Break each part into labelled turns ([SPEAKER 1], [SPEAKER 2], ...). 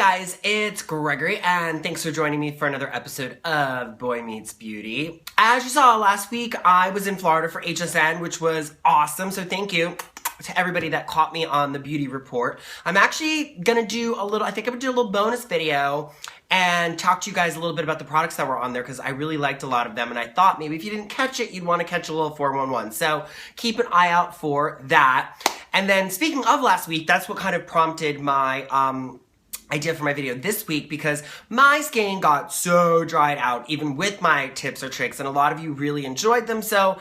[SPEAKER 1] guys, it's Gregory, and thanks for joining me for another episode of Boy Meets Beauty. As you saw last week, I was in Florida for HSN, which was awesome, so thank you to everybody that caught me on the beauty report. I'm actually gonna do I think I'm gonna do a little bonus video and talk to you guys a little bit about the products that were on there because I really liked a lot of them, and I thought maybe if you didn't catch it, you'd want to catch a little 411. So keep an eye out for that. And then speaking of last week, that's what kind of prompted my idea for my video this week, because my skin got so dried out even with my tips or tricks, and a lot of you really enjoyed them. So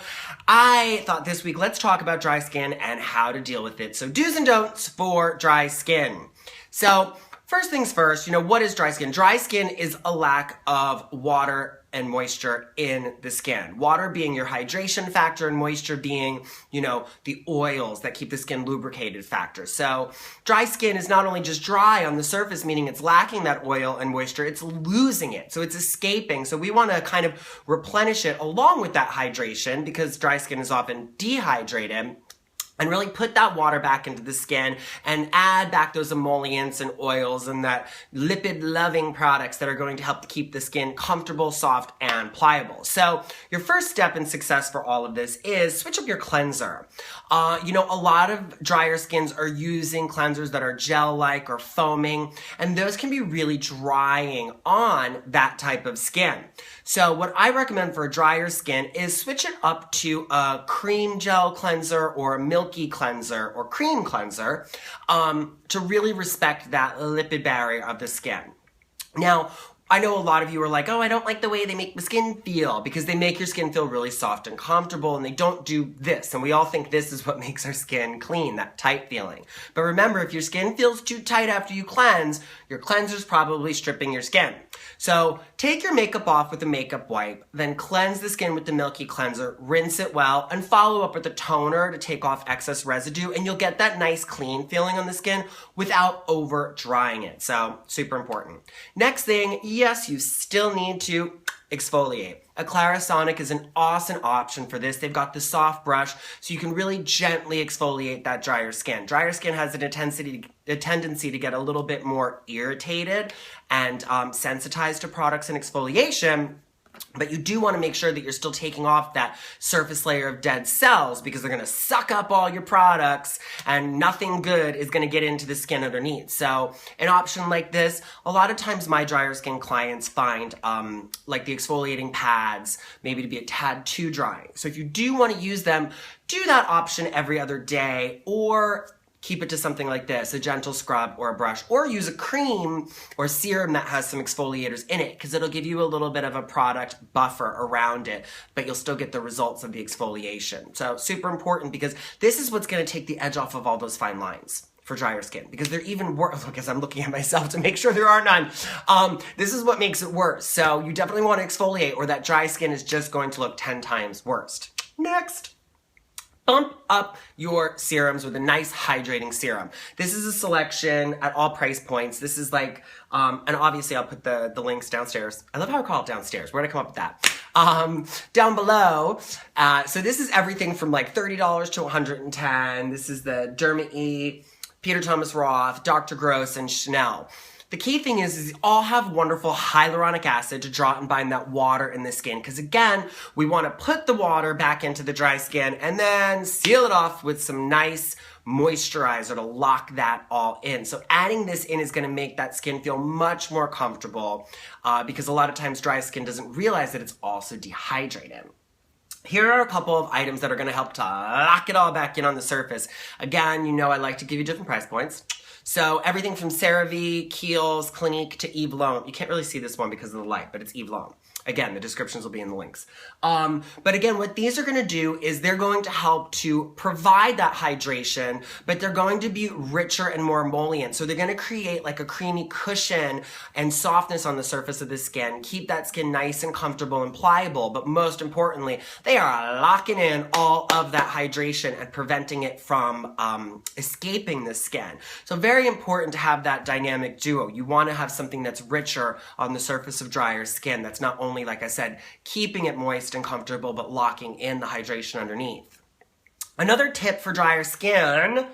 [SPEAKER 1] I thought this week, let's talk about dry skin and how to deal with it. So do's and don'ts for dry skin. So first things first, what is dry skin? Dry skin is a lack of water and moisture in the skin. Water being your hydration factor and moisture being, the oils that keep the skin lubricated factor. So dry skin is not only just dry on the surface, meaning it's lacking that oil and moisture, it's losing it. So it's escaping. So we want to kind of replenish it along with that hydration, because dry skin is often dehydrated, and really put that water back into the skin and add back those emollients and oils and that lipid-loving products that are going to help to keep the skin comfortable, soft, and pliable. So your first step in success for all of this is switch up your cleanser. A lot of drier skins are using cleansers that are gel-like or foaming, and those can be really drying on that type of skin. So what I recommend for a drier skin is switch it up to a cream gel cleanser or a milky cleanser or cream cleanser to really respect that lipid barrier of the skin. Now, I know a lot of you are like, oh, I don't like the way they make the skin feel, because they make your skin feel really soft and comfortable, and they don't do this. And we all think this is what makes our skin clean, that tight feeling. But remember, if your skin feels too tight after you cleanse, your cleanser's probably stripping your skin. So take your makeup off with a makeup wipe, then cleanse the skin with the milky cleanser, rinse it well, and follow up with a toner to take off excess residue, and you'll get that nice clean feeling on the skin without over drying it. So super important. Next thing, yes, you still need to exfoliate. A Clarisonic is an awesome option for this. They've got the soft brush, so you can really gently exfoliate that drier skin. Drier skin has a tendency to get a little bit more irritated and sensitized to products and exfoliation. But you do want to make sure that you're still taking off that surface layer of dead cells, because they're going to suck up all your products and nothing good is going to get into the skin underneath. So an option like this, a lot of times my drier skin clients find like the exfoliating pads maybe to be a tad too dry. So if you do want to use them, do that option every other day, or keep it to something like this, a gentle scrub or a brush, or use a cream or serum that has some exfoliators in it, because it'll give you a little bit of a product buffer around it, but you'll still get the results of the exfoliation. So super important, because this is what's going to take the edge off of all those fine lines for drier skin, because they're even worse. Look, as I'm looking at myself to make sure there are none. This is what makes it worse. So you definitely want to exfoliate, or that dry skin is just going to look 10 times worse. Next. Bump up your serums with a nice hydrating serum. This is a selection at all price points. This is like, and obviously I'll put the links downstairs. I love how I call it downstairs. Where'd I come up with that? Down below. So this is everything from like $30 to $110. This is the Derma E, Peter Thomas Roth, Dr. Gross, and Chanel. The key thing is all have wonderful hyaluronic acid to draw and bind that water in the skin. Because again, we want to put the water back into the dry skin and then seal it off with some nice moisturizer to lock that all in. So adding this in is going to make that skin feel much more comfortable, because a lot of times dry skin doesn't realize that it's also dehydrated. Here are a couple of items that are going to help to lock it all back in on the surface. Again, I like to give you different price points. So everything from CeraVe, Kiehl's, Clinique to Eve Lom. You can't really see this one because of the light, but it's Eve Lom. Again, the descriptions will be in the links. But again, what these are going to do is they're going to help to provide that hydration, but they're going to be richer and more emollient. So they're going to create like a creamy cushion and softness on the surface of the skin, keep that skin nice and comfortable and pliable. But most importantly, they are locking in all of that hydration and preventing it from escaping the skin. So very important to have that dynamic duo. You want to have something that's richer on the surface of drier skin, that's not only, like I said, keeping it moist and comfortable, but locking in the hydration underneath. Another tip for drier skin,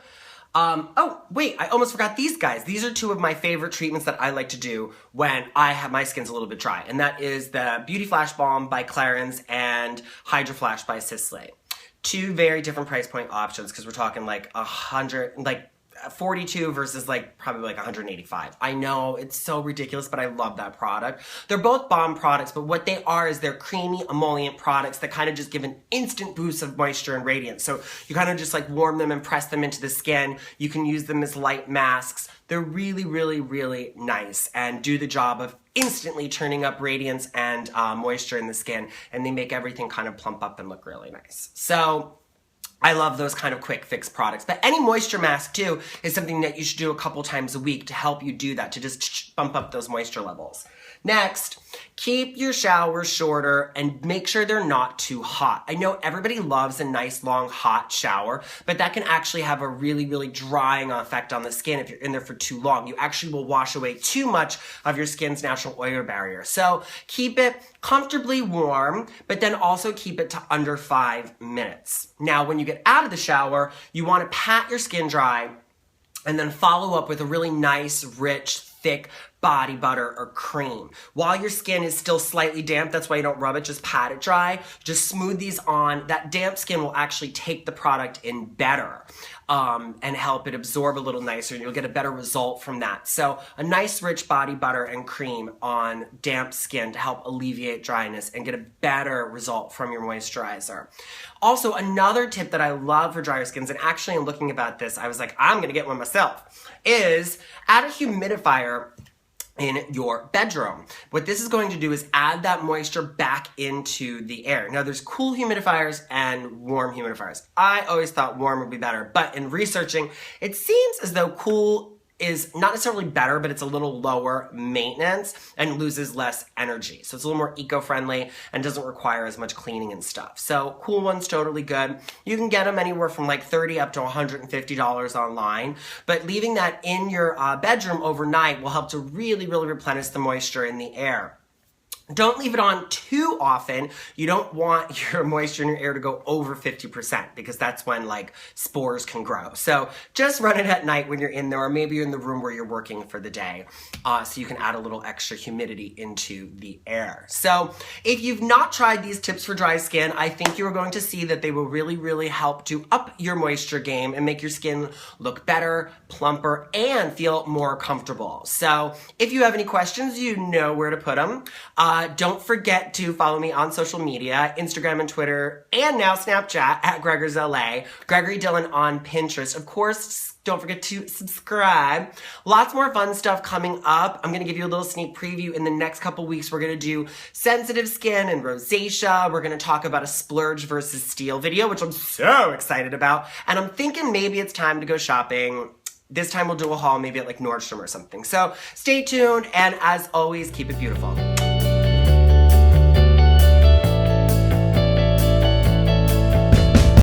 [SPEAKER 1] Oh, wait, I almost forgot these guys. These are two of my favorite treatments that I like to do when I have my skin's a little bit dry. And that is the Beauty Flash Balm by Clarins and Hydro Flash by Sisley. Two very different price point options because we're talking like 42 versus like probably like 185. I know it's so ridiculous, but I love that product. They're both bomb products, but what they are is they're creamy emollient products that kind of just give an instant boost of moisture and radiance. So you kind of just like warm them and press them into the skin. You can use them as light masks. They're really, really, really nice and do the job of instantly turning up radiance and moisture in the skin, and they make everything kind of plump up and look really nice. So I love those kind of quick fix products. But any moisture mask too is something that you should do a couple times a week to help you do that, to just bump up those moisture levels. Next, keep your showers shorter and make sure they're not too hot. I know everybody loves a nice long hot shower, but that can actually have a really, really drying effect on the skin if you're in there for too long. You actually will wash away too much of your skin's natural oil barrier. So keep it comfortably warm, but then also keep it to under 5 minutes. Now, when you get out of the shower, you want to pat your skin dry and then follow up with a really nice, rich, thick body butter or cream. While your skin is still slightly damp, that's why you don't rub it, just pat it dry. Just smooth these on. That damp skin will actually take the product in better and help it absorb a little nicer, and you'll get a better result from that. So a nice rich body butter and cream on damp skin to help alleviate dryness and get a better result from your moisturizer. Also, another tip that I love for drier skins, and actually in looking about this, I was like, I'm gonna get one myself, is add a humidifier in your bedroom. What this is going to do is add that moisture back into the air. Now there's cool humidifiers and warm humidifiers. I always thought warm would be better, but in researching, it seems as though cool is not necessarily better, but it's a little lower maintenance and loses less energy. So it's a little more eco-friendly and doesn't require as much cleaning and stuff. So cool one's totally good. You can get them anywhere from like $30 up to $150 online, but leaving that in your bedroom overnight will help to really, really replenish the moisture in the air. Don't leave it on too often. You don't want your moisture in your air to go over 50% because that's when like spores can grow. So just run it at night when you're in there, or maybe you're in the room where you're working for the day, so you can add a little extra humidity into the air. So if you've not tried these tips for dry skin, I think you're going to see that they will really, really help to up your moisture game and make your skin look better, plumper, and feel more comfortable. So if you have any questions, you know where to put them. Don't forget to follow me on social media, Instagram and Twitter, and now Snapchat at Gregory's LA, Gregory Dillon on Pinterest. Of course, don't forget to subscribe. Lots more fun stuff coming up. I'm going to give you a little sneak preview. In the next couple weeks, we're going to do sensitive skin and rosacea. We're going to talk about a splurge versus steal video, which I'm so excited about. And I'm thinking maybe it's time to go shopping. This time we'll do a haul maybe at like Nordstrom or something. So stay tuned, and as always, keep it beautiful.